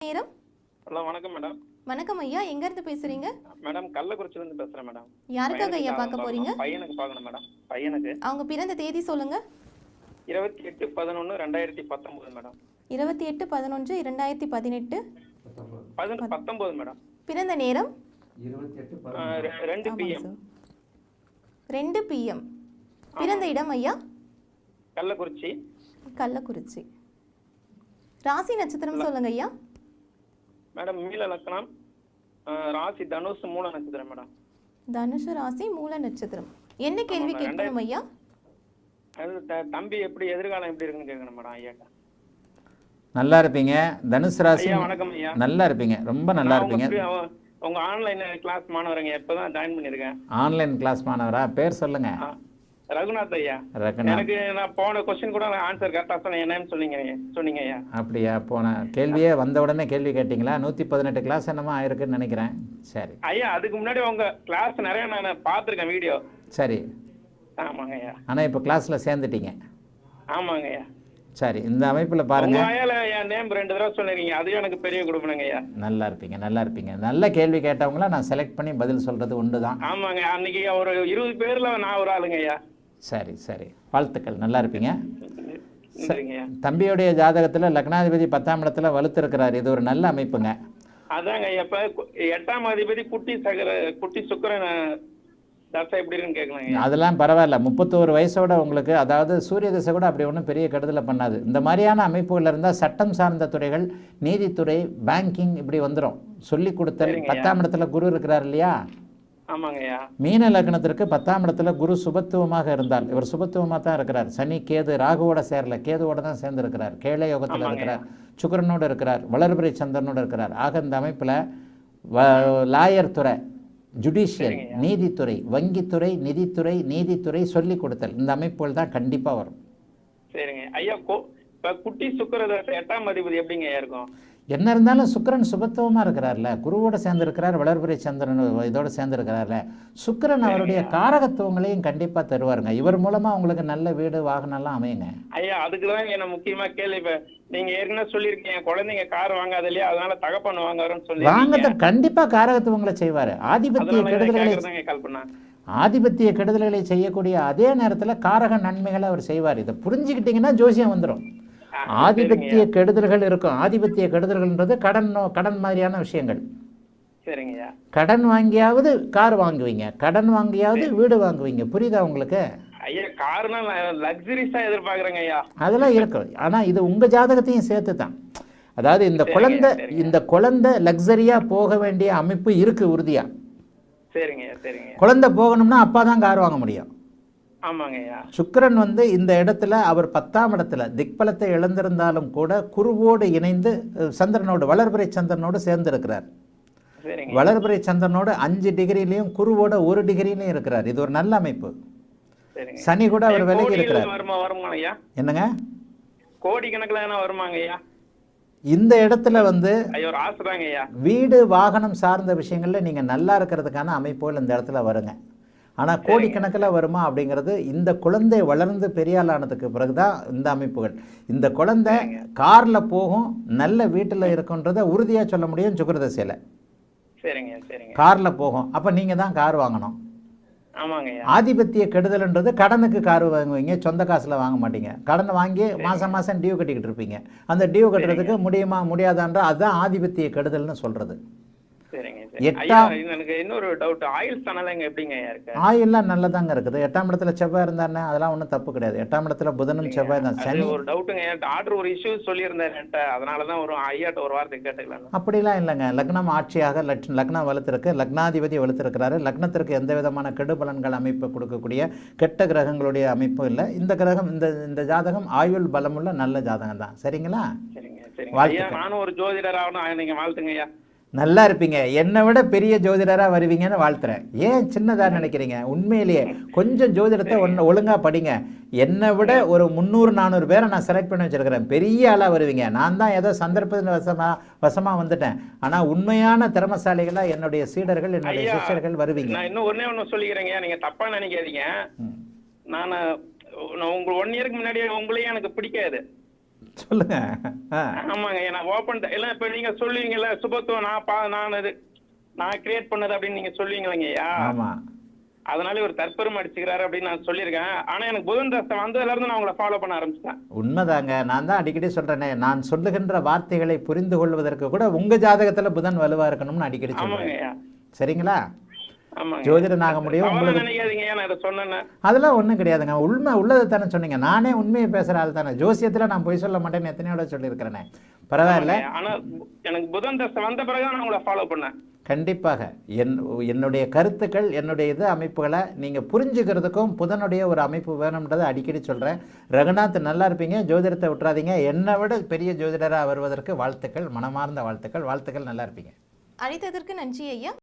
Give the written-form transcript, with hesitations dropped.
நேரம். ஹலோ வணக்கம் மேடம். வணக்கம் ஐயா, எங்க இருந்து பேசுறீங்க? மேடம் கள்ளக்குறிச்சில இருந்து பேசுறேன் மேடம். யாருக்காக ஐயா பார்க்க போறீங்க? பையனுக்கு பார்க்கணும் மேடம். பையனுக்கு அவங்க பிறந்த தேதி சொல்லுங்க. 28/11/2019 மேடம். 28/11/2018. 19 மேடம். பிறந்த நேரம் 2 PM. 2 PM. பிறந்த இடம் ஐயா? கள்ளக்குறிச்சி. கள்ளக்குறிச்சி. ராசி நட்சத்திரம் சொல்லுங்க ஐயா. மேடம் மீன லக்னம், ராசி தனுஷ், மூல நட்சத்திரம் மேடம். தனுஷு ராசி, மூல நட்சத்திரம். என்ன கேள்வி கேட்கணும் ஐயா? தம்பி எப்படி எதிர்காலம் எப்படி இருக்குன்னு கேட்கணும் மேடம் ஐயா. நல்லா இருப்பீங்க. தனுசு ராசி. வணக்கம் ஐயா. நல்லா இருப்பீங்க, ரொம்ப நல்லா இருப்பீங்க. உங்க ஆன்லைன் கிளாஸ் மாணவருங்க, இப்பதான் ஜாயின் பண்ணிருக்கேன். ஆன்லைன் கிளாஸ் மாணவரா? பேர் சொல்லுங்க. ரகுநாத் ஐயா. எனக்கு நான் போன क्वेश्चन கூட ஆன்சர் கரெக்ட்டா சொன்னேன். என்னன்னு சொன்னீங்க ஐயா. அப்படியா? போன கேள்வியே வந்த உடனே கேள்வி கேட்டிங்களா? 118 கிளாஸ் என்னமோ ஆயிருக்குன்னு நினைக்கிறேன். சரி ஐயா, அதுக்கு முன்னாடி உங்க கிளாஸ் நிறைய நான் பார்த்திருக்கேன் வீடியோ. சரி. ஆமாங்க ஐயா. ஆனா இப்போ கிளாஸ்ல சேர்ந்துட்டீங்க. ஆமாங்க ஐயா. சரி, இந்த அமைப்புல பாருங்க. உங்க ஐயால என் நேம் 2 தடவை சொல்றீங்க, அதுவே எனக்கு பெரிய கொடுப்பணுங்க ஐயா. நல்லா இருப்பீங்க, நல்லா இருப்பீங்க. நல்ல கேள்வி கேட்டவங்கள நான் செலக்ட் பண்ணி பதில் சொல்றது உண்டுதான். ஆமாங்க, அன்னைக்கு ஒரு 20 பேர்ல நான் ஒரு ஆளுங்க ஐயா. சரி சரி, வாழ்த்துக்கள். நல்லா இருப்பீங்க. சரிங்க. தம்பியுடைய ஜாதகத்துல லக்னாதிபதி 10ஆம் இடத்துல வலுத்திருக்கிறார். இது ஒரு நல்ல அமைப்புங்க. அதாங்க ஐயா. இப்ப 8ஆம் அதிபதி குட்டி சுக்கிரன் தசை எப்படி இருக்குன்னு கேட்கலாங்க. அதெல்லாம் பரவாயில்ல. 31 வயசோட உங்களுக்கு, அதாவது சூரிய தசை கூட அப்படி ஒன்றும் பெரிய கெடுதலை பண்ணாது. இந்த மாதிரியான அமைப்புகள் இருந்தால் சட்டம் சார்ந்த துறைகள், நீதித்துறை, பேங்கிங் இப்படி வந்துடும். சொல்லி கொடுத்தல். 10ஆம் இடத்துல குரு இருக்கிறார் இல்லையா? ஆமாங்க ஐயா. மீன லக்னத்திற்கு 10ஆம் இடத்துல குரு சுபத்துவமாக இருந்தால், இவர் சுபத்துவமாக தான் இருக்கிறார். சனி கேது ராகுவோட சேரல, கேதுவோட தான் சேர்ந்து இருக்கிறார். கேள யோகத்தில் இருக்கிறார், சுக்கிரனோடு இருக்கிறார், வளர்பிறை சந்திரனோடு இருக்கிறார். ஆக இந்த அமைப்பில் லாயர் துறை, ஜுடிஷியல், நீதித்துறை, வங்கித்துறை, நிதித்துறை, நீதித்துறை, சொல்லி கொடுத்தல், இந்த அமைப்புகள் தான் கண்டிப்பா வரும். சரிங்க ஐயா. இப்ப குட்டி சுக்கிர 8ஆம் அதிபதி எப்படிங்க ஐயா இருக்கும்? என்ன இருந்தாலும் சுக்கிரன் சுபத்துவமா இருக்கிறார்ல, குருவோட சேர்ந்து இருக்கிறார், வளர்பிறை சந்திரன் இதோட சேர்ந்து இருக்கிறார்ல. சுக்கிரன் அவருடைய காரகத்துவங்களையும் கண்டிப்பா தருவாருங்க. இவர் மூலமா உங்களுக்கு நல்ல வீடு வாகனம் எல்லாம் அமையுங்க ஐயா. அதுக்குதான் என்ன முக்கியமா கேள்வி. நீங்க ஏற்கனவே சொல்லியிருக்கீங்க குழந்தைங்க கார் வாங்காத இல்லையா, அதனால தகப்பன் வாங்குறோம்னு சொல்லி. வாங்கத கண்டிப்பா காரகத்துவங்களை செய்வாரு. ஆதிபத்திய கெடுதல்களை செய்யக்கூடிய அதே நேரத்துல காரக நன்மைகளை அவர் செய்வார். இதை புரிஞ்சுக்கிட்டீங்கன்னா ஜோசியம் வந்துடும். ஆதிபத்திய கெடுதல்கள் இருக்கும். ஆதிபத்திய கெடுதல்கள்ன்றது கடன் மாதிரியான விஷயங்கள். கடன் வாங்கியாவது கார் வாங்குவீங்க, கடன் வாங்கியாவது வீடு வாங்குவீங்க. புரியுதா உங்களுக்கு? அதெல்லாம் இருக்கும். ஆனா இது உங்க ஜாதகத்தையும் சேர்த்து தான். அதாவது இந்த குழந்தை லக்ஸரியா போக வேண்டிய அமைப்பு இருக்கு உறுதியா. குழந்தை போகணும்னா அப்பா தான் கார் வாங்க முடியும். சுக்கிரன் இந்த இடத்துல அவர் 10ஆம் இடத்துல திக்பலத்தை இழந்திருந்தாலும் கூட குருவோடு இணைந்து சந்திரனோடு, வளர்பிறை சந்திரனோடு சேர்ந்து இருக்கிறார். வளர்பிறை சந்திரனோடு 5 டிகிரிலையும் குருவோட 1 டிகிரிலையும் இருக்கிறார். இது ஒரு நல்ல அமைப்பு. சனி கூட அவர் விலகி இருக்கிறார். என்னங்க? கோடிக்கணக்கில் வருமாங்க. இந்த இடத்துல வீடு வாகனம் சார்ந்த விஷயங்கள்ல நீங்க நல்லா இருக்கிறதுக்கான அமைப்புகள் இந்த இடத்துல வருங்க. ஆனால் கோடிக்கணக்கில் வருமா அப்படிங்கிறது இந்த குழந்தை வளர்ந்து பெரியாளானதுக்கு பிறகுதான் இந்த அமைப்புகள். இந்த குழந்தை காரில் போகும், நல்ல வீட்டில் இருக்குன்றதை உறுதியாக சொல்ல முடியும். சுக்கிரதசையில் காரில் போகும். அப்போ நீங்கள் தான் கார் வாங்கணும். ஆதிபத்திய கெடுதல்ன்றது கடனுக்கு கார் வாங்குவீங்க, சொந்த காசில் வாங்க மாட்டீங்க. கடனை வாங்கி மாதம் மாதம் டியூ கட்டிக்கிட்டு இருப்பீங்க. அந்த டியூ கட்டுறதுக்கு முடியுமா முடியாதான்ற அதுதான் ஆதிபத்திய கெடுதல்னு சொல்கிறது. ஆயில்லாம் நல்லதாங்க இருக்குது. 8ஆம் இடத்துல செவ்வாய் இருந்தானே, அதெல்லாம் ஒன்றும் தப்பு கிடையாது. 8ஆம் இடத்துல புதனும் செவ்வாய் தான். சனி அப்படிலாம் இல்லைங்க. லக்னம் ஆட்சியாக லக்னம் வலுத்திருக்கு, லக்னாதிபதி வலுத்திருக்கிறாரு. லக்னத்திற்கு எந்த விதமான கெடு பலன்கள் அமைப்பு கொடுக்கக்கூடிய கெட்ட கிரகங்களுடைய அமைப்பும் இல்லை. இந்த கிரகம் இந்த ஜாதகம் ஆயுள் பலமுள்ள நல்ல ஜாதகம் தான். சரிங்களா? நல்லா இருப்பீங்க. என்னை விட பெரிய ஜோதிடராக வருவீங்கன்னு வாழ்த்துறேன். ஏன் சின்னதாக நினைக்கிறீங்க? உண்மையிலேயே கொஞ்சம் ஜோதிடத்தை ஒழுங்காக படிங்க. என்னை விட ஒரு 300-400 பேரை நான் செலக்ட் பண்ணி வச்சிருக்கிறேன். பெரிய ஆளாக வருவீங்க. நான் தான் ஏதோ சந்தர்ப்பத்தின் வசமாக வந்துட்டேன். ஆனால் உண்மையான திறமசாலிகளாக என்னுடைய சீடர்கள், என்னுடைய சிஷ்யர்கள் வருவீங்க. நான் இன்னும் ஒன்று சொல்லிக்கிறேங்க, நீங்கள் தப்பாக நினைக்காதீங்க. நான் உங்க 1 இயருக்கு முன்னாடி உங்களையும் எனக்கு பிடிக்காது. சொல்லுங்க. ஆ. ஆமாங்க ஐயா, நான் ஓப்பன் எல்லாம் இப்ப நீங்க சொல்லுவீங்கல்ல சுபத்துவம் நான் கிரியேட் பண்ணது அப்படின்னு நீங்க சொல்லுவீங்களேங்க ஐயா. ஆமா. அதனால ஒரு தற்பெருமை அடிச்சுக்கிறாரு அப்படின்னு நான் சொல்லியிருக்கேன். ஆனா எனக்கு புதன் தசை வந்ததுல இருந்து நான் உங்களை ஃபாலோ பண்ண ஆரம்பிச்சிட்டேன். உண்மைதாங்க. நான் தான் அடிக்கடி சொல்றேனே, நான் சொல்லுகின்ற வார்த்தைகளை புரிந்து கொள்வதற்கு கூட உங்க ஜாதகத்துல புதன் வலுவா இருக்கணும்னு அடிக்கடி ஆமாங்க சொல்றேன். ஐயா. சரிங்களா? ஆமாங்க. ஜோதிடன் ஆக முடியும் தவறா உங்களுக்கு. நினைக்காதீங்க ஐயா, நான் இதை சொன்னேன்னு. அதெல்லாம் ஒன்றும் கிடையாதுங்க. உண்மை உள்ளதை தானே சொன்னீங்க. நானே உண்மையை பேசுகிற ஆள் தானே. ஜோசியத்தில் நான் பொய் சொல்ல மாட்டேன்னு எத்தனையோட சொல்லியிருக்கிறேனே. பரவாயில்ல. ஆனா எனக்கு புதன் தசை வந்த பிறகு நான் உங்களை ஃபாலோ பண்ணேன். கண்டிப்பாக என்னுடைய கருத்துக்கள், என்னுடைய அமைப்புகளை நீங்கள் புரிஞ்சுக்கிறதுக்கும் புதனுடைய ஒரு அமைப்பு வேணும்ன்றதை அடிக்கடி சொல்கிறேன். ரகுநாத், நல்லா இருப்பீங்க. ஜோதிடத்தை விட்டுறாதீங்க. என்னை விட பெரிய ஜோதிடராக வருவதற்கு வாழ்த்துக்கள், மனமார்ந்த வாழ்த்துக்கள். நல்லா இருப்பீங்க. அழைத்ததற்கு நன்றி ஐயா.